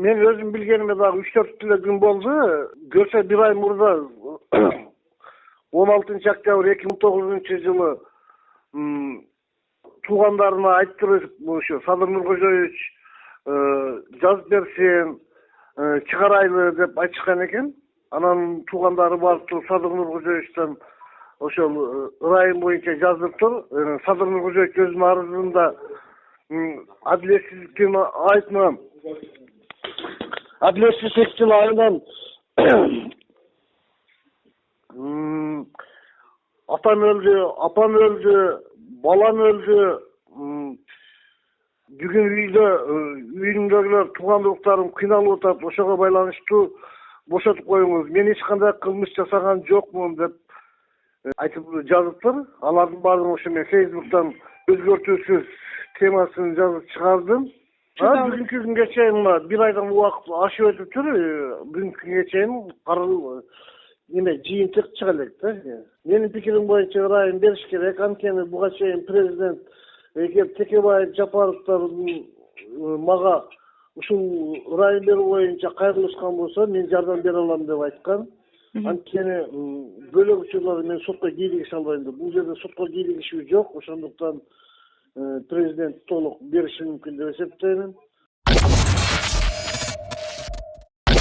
мен өзüm bilgenime daha 3-4 tile gün boldu. Görse bir ay murda 16 oktyabr 2009 жылы тугандарына айттырып ошо Садыр Нуркожоевич жазып берсин, чыгарайлы деп айтышкан экен. Анан тугандары барып туруп Садыр Нуркожоевичтен ошол ырайым боюнча жаздырыптыр. Садыр Нуркожоевич өзүнүн арызында адилетсиздикти айтмам. Adaletsizlikti ayından atam öldü, apam öldü, balam öldü. Bugün үйүмдөгүлөр туугандыктарым кыйналып атат. Ошого байланыштуу бошотуп коюңуз. Мен эч кандай кылмыш жасаган жокмун деп айтып жазыптыр. Алардын баарын ошо мен Facebook'tan өзгөртүүсүз темасын жазып чыгардым. Бүгүнкү күнгө чейин bir aydan убакыт ашып өтүптүр. Бүгүнкү күнгө чейин карыл неме жыйынтык чыга элек да. Менин пикирим боюнча ырайым бериш керек. Анткени буга чейин президент эгер Текебаев, Жапаровдор мага ушул ырайым берүү боюнча кайрылышкан болсо, мен жардам бере алам деп айткан. Анткени бөлөк учурларды мен сотко кийлигише албайм деп. Бул жерде сотко кийлигишүү жок. Ошондуктан президент толук бериши мүмкүн деп эсептейм.